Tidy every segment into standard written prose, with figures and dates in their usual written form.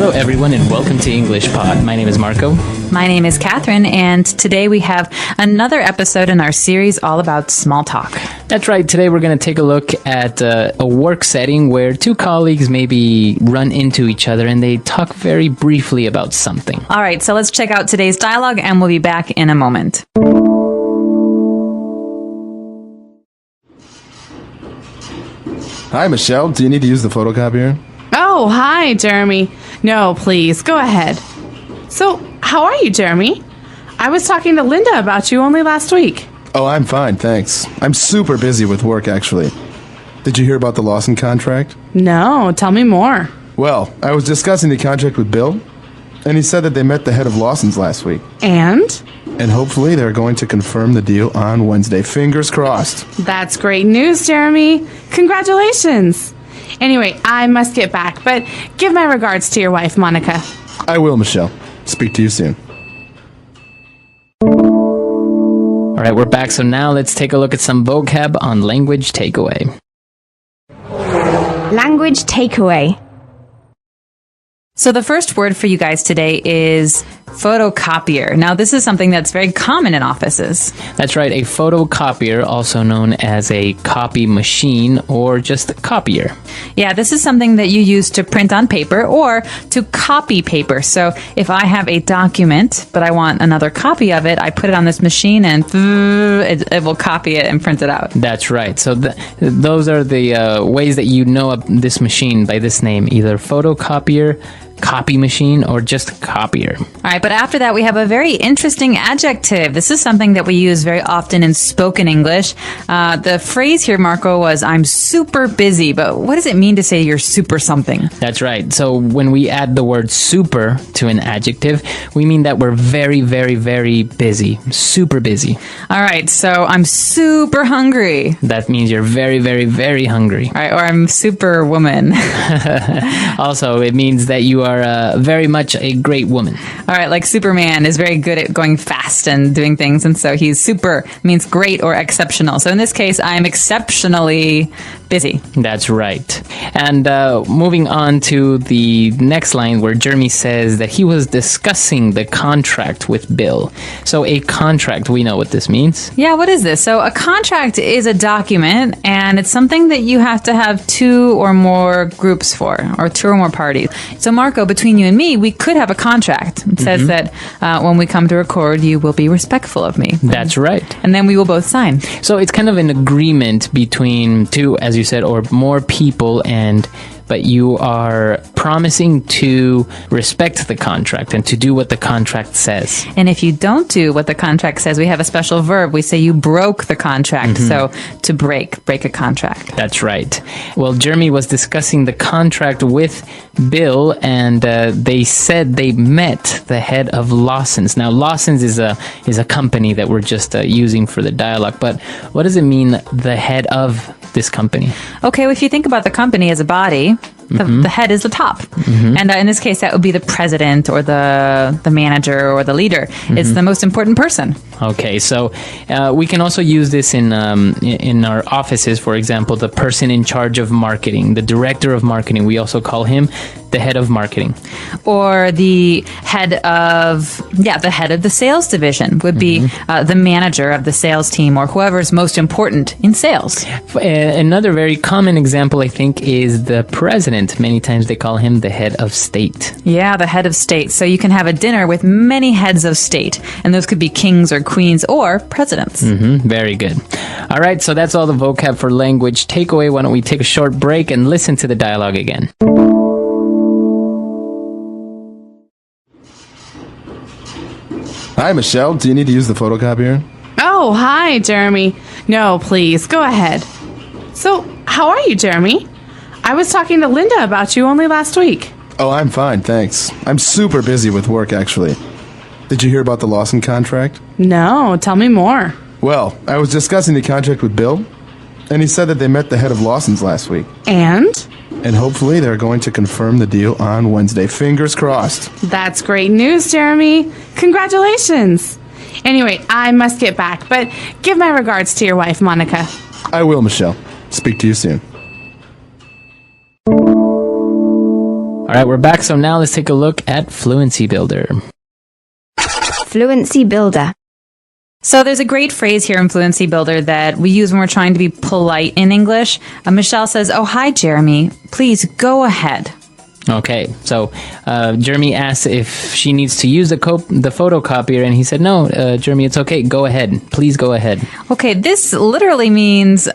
Hello everyone and welcome to English Pod. My name is Marco. My name is Catherine, and today we have another episode in our series all about small talk. That's right. Today we're going to take a look at a work setting where two colleagues maybe run into each other and they talk very briefly about something. All right, so let's check out today's dialogue and we'll be back in a moment. Hi, Michelle. Do you need to use the photocopier? Oh, hi, Jeremy. No, please, go ahead. So, how are you, Jeremy? I was talking to Linda about you only last week. Oh, I'm fine, thanks. I'm super busy with work, actually. Did you hear about the Lawson contract? No, tell me more. Well, I was discussing the contract with Bill, and he said that they met the head of Lawson's last week. And? And hopefully they're going to confirm the deal on Wednesday. Fingers crossed. That's great news, Jeremy. Congratulations. Anyway, I must get back, but give my regards to your wife, Monica. I will, Michelle. Speak to you soon. All right, we're back. So now let's take a look at some vocab on language takeaway. Language takeaway. So the first word for you guys today is photocopier. Now, this is something that's very common in offices. That's right. A photocopier, also known as a copy machine or just a copier. Yeah, this is something that you use to print on paper or to copy paper. So if I have a document, but I want another copy of it, I put it on this machine and it will copy it and print it out. That's right. So those are the ways that you know of this machine by this name, either photocopier, copy machine, or just copier. All right, but after that, we have a very interesting adjective. This is something that we use very often in spoken English. The phrase here, Marco, was I'm super busy, but what does it mean to say you're super something? That's right. So when we add the word super to an adjective, we mean that we're very, very, very busy. Super busy. All right, so I'm super hungry. That means you're very, very, very hungry. All right, or I'm super woman. Also, it means that you are very much a great woman. All right, like Superman is very good at going fast and doing things, and so he's super means great or exceptional. So in this case, I'm exceptionally busy. That's right. And moving on to the next line where Jeremy says that he was discussing the contract with Bill. So a contract, we know what this means. Yeah, what is this? So a contract is a document, and it's something that you have to have two or more groups for, or two or more parties. So Marco, between you and me, we could have a contract. It says that when we come to record, you will be respectful of me. That's right. And then we will both sign. So it's kind of an agreement between two, as you said, or more people, but you are promising to respect the contract and to do what the contract says. And if you don't do what the contract says, we have a special verb. We say you broke the contract. So to break a contract. That's right. Well, Jeremy was discussing the contract with Bill, and they said they met the head of Lawson's. Now, Lawson's is a company that we're just using for the dialogue, but what does it mean, the head of this company? Okay, well, if you think about the company as a body, the head is the top. And in this case, that would be the president or the manager or the leader. It's the most important person. Okay, so we can also use this in our offices. For example, the person in charge of marketing, the director of marketing, we also call him the head of marketing. Or the head of the sales division would be the manager of the sales team, or whoever's most important in sales. Another very common example, I think, is the president. Many times they call him the head of state. Yeah, the head of state. So you can have a dinner with many heads of state, and those could be kings or queens or presidents. Very good. All right, so that's all the vocab for language takeaway. Why don't we take a short break and listen to the dialogue again? Hi, Michelle. Do you need to use the photocopier? Oh, hi, Jeremy. No, please, go ahead. So, how are you, Jeremy? I was talking to Linda about you only last week. Oh, I'm fine, thanks. I'm super busy with work, actually. Did you hear about the Lawson contract? No, tell me more. Well, I was discussing the contract with Bill, and he said that they met the head of Lawson's last week. And? And hopefully they're going to confirm the deal on Wednesday. Fingers crossed. That's great news, Jeremy. Congratulations. Anyway, I must get back, but give my regards to your wife, Monica. I will, Michelle. Speak to you soon. All right, we're back. So now let's take a look at Fluency Builder. Fluency Builder. So there's a great phrase here in Fluency Builder that we use when we're trying to be polite in English. Michelle says, "Oh, hi, Jeremy. Please go ahead." Okay, so Jeremy asked if she needs to use the photocopier, and he said, "No, Jeremy, it's okay. Go ahead. Please go ahead." Okay, this literally means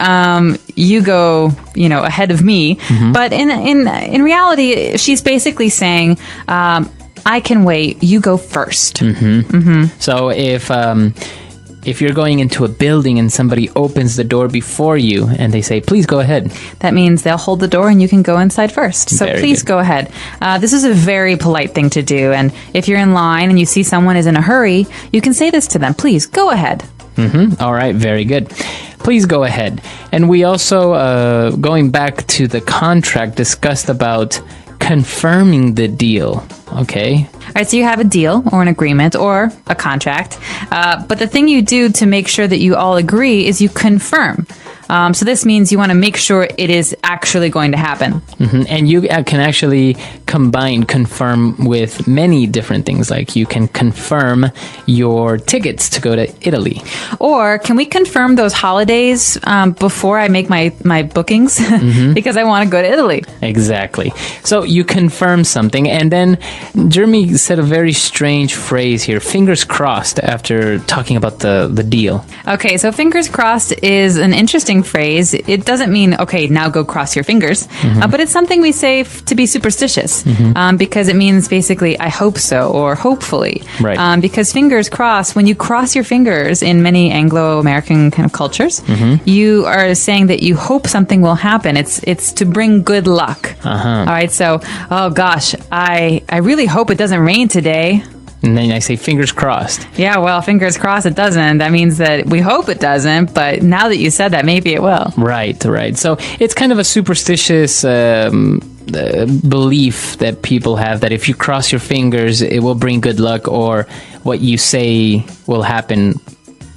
you go, ahead of me. But in reality, she's basically saying, "I can wait. You go first." So if you're going into a building and somebody opens the door before you and they say, "Please go ahead," that means they'll hold the door and you can go inside first. So Very please good. go ahead. This is a very polite thing to do. And if you're in line and you see someone is in a hurry, you can say this to them. Please go ahead. All right, very good. Please go ahead. And we also, going back to the contract, discussed about confirming the deal. Okay. All right, so you have a deal or an agreement or a contract. But the thing you do to make sure that you all agree is you confirm. So this means you want to make sure it is actually going to happen. And you can actually confirm with many different things. Like you can confirm your tickets to go to Italy. Or can we confirm those holidays before I make my bookings? Because I want to go to Italy. Exactly. So you confirm something, and then Jeremy said a very strange phrase here, fingers crossed, after talking about the deal. Okay, so fingers crossed is an interesting phrase. It doesn't mean, okay, now go cross your fingers, but it's something we say to be superstitious because it means basically, I hope so, or hopefully. Right. Because fingers crossed, when you cross your fingers in many Anglo-American kind of cultures, you are saying that you hope something will happen. It's to bring good luck. All right, so, oh gosh, I really hope it doesn't rain today. And then I say fingers crossed. Yeah, well, fingers crossed it doesn't. That means that we hope it doesn't, but now that you said that, maybe it will. Right. So it's kind of a superstitious belief that people have that if you cross your fingers, it will bring good luck, or what you say will happen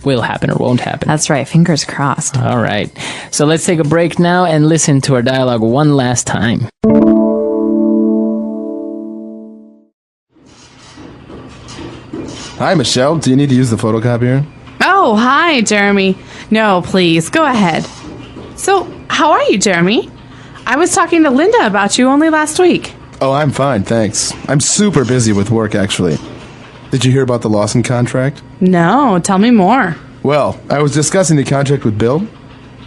or won't happen. That's right. Fingers crossed. All right. So let's take a break now and listen to our dialogue one last time. Hi, Michelle. Do you need to use the photocopier? Oh, hi, Jeremy. No, please, go ahead. So, how are you, Jeremy? I was talking to Linda about you only last week. Oh, I'm fine, thanks. I'm super busy with work, actually. Did you hear about the Lawson contract? No, tell me more. Well, I was discussing the contract with Bill,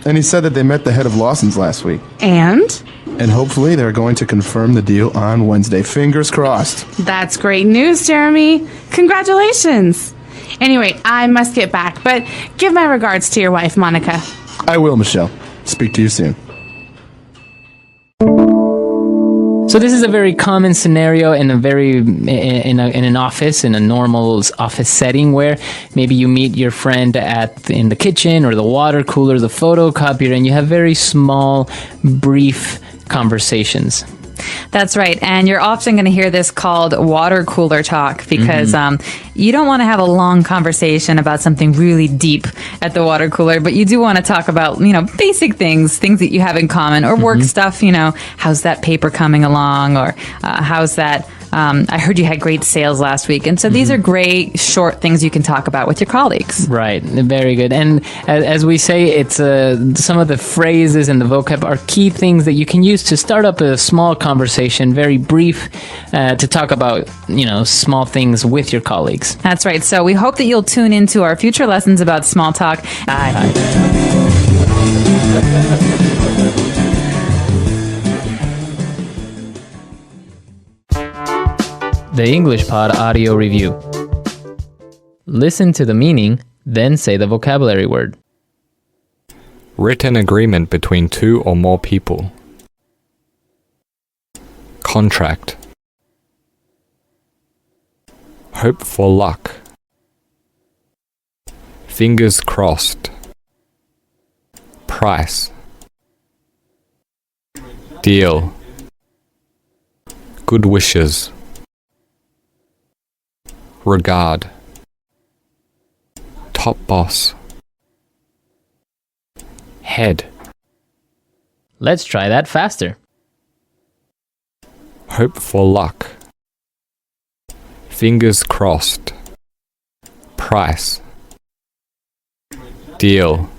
and he said that they met the head of Lawson's last week. And? And hopefully they're going to confirm the deal on Wednesday. Fingers crossed. That's great news, Jeremy. Congratulations. Anyway, I must get back, but give my regards to your wife, Monica. I will, Michelle. Speak to you soon. So this is a very common scenario in an office, in a normal office setting, where maybe you meet your friend in the kitchen or the water cooler, the photocopier, and you have very small, brief conversations. That's right. And you're often going to hear this called water cooler talk because you don't want to have a long conversation about something really deep at the water cooler, but you do want to talk about, basic things that you have in common, or work stuff, how's that paper coming along, or how's that I heard you had great sales last week. And so these are great short things you can talk about with your colleagues. Right. Very good. And as we say, it's some of the phrases and the vocab are key things that you can use to start up a small conversation, very brief, to talk about, small things with your colleagues. That's right. So we hope that you'll tune into our future lessons about small talk. Bye. The English Pod Audio Review. Listen to the meaning, then say the vocabulary word. Written agreement between two or more people. Contract. Hope for luck. Fingers crossed. Price. Deal. Good wishes. Regard. Top boss. Head. Let's try that faster. Hope for luck. Fingers crossed. Price. Deal.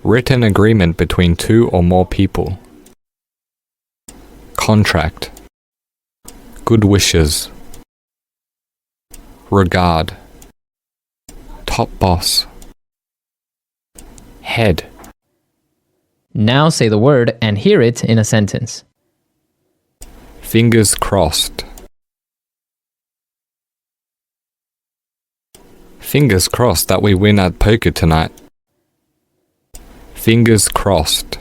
Written agreement between two or more people. Contract. Good wishes. Regard. Top boss. Head. Now say the word and hear it in a sentence. Fingers crossed. Fingers crossed that we win at poker tonight. Fingers crossed.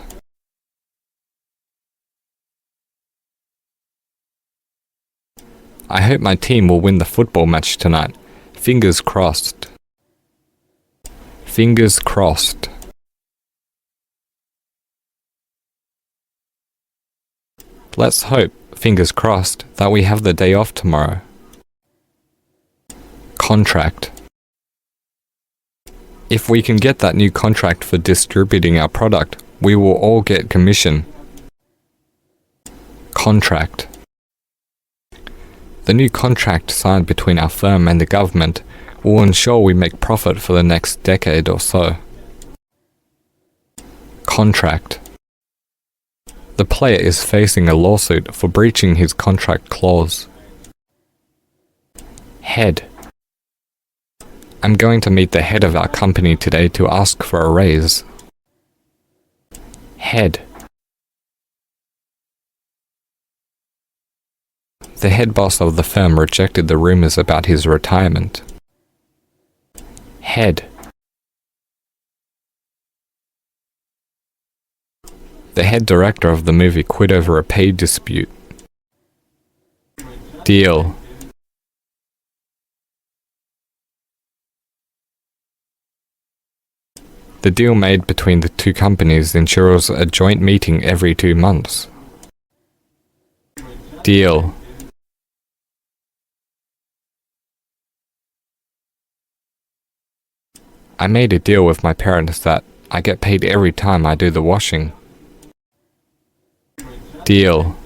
I hope my team will win the football match tonight. Fingers crossed. Fingers crossed. Let's hope, fingers crossed, that we have the day off tomorrow. Contract. If we can get that new contract for distributing our product, we will all get commission. Contract. The new contract signed between our firm and the government will ensure we make profit for the next decade or so. Contract. The player is facing a lawsuit for breaching his contract clause. Head. I'm going to meet the head of our company today to ask for a raise. Head. The head boss of the firm rejected the rumors about his retirement. Head. The head director of the movie quit over a pay dispute. Deal. The deal made between the two companies ensures a joint meeting every 2 months. Deal. I made a deal with my parents that I get paid every time I do the washing. Deal.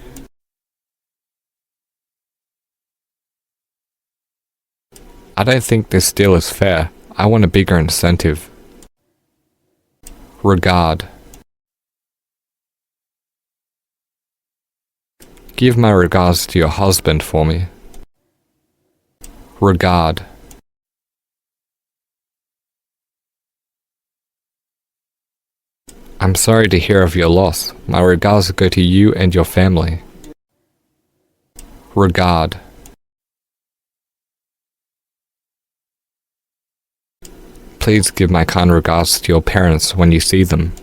I don't think this deal is fair. I want a bigger incentive. Regard. Give my regards to your husband for me. Regard. I'm sorry to hear of your loss. My regards go to you and your family. Regard. Please give my kind regards to your parents when you see them.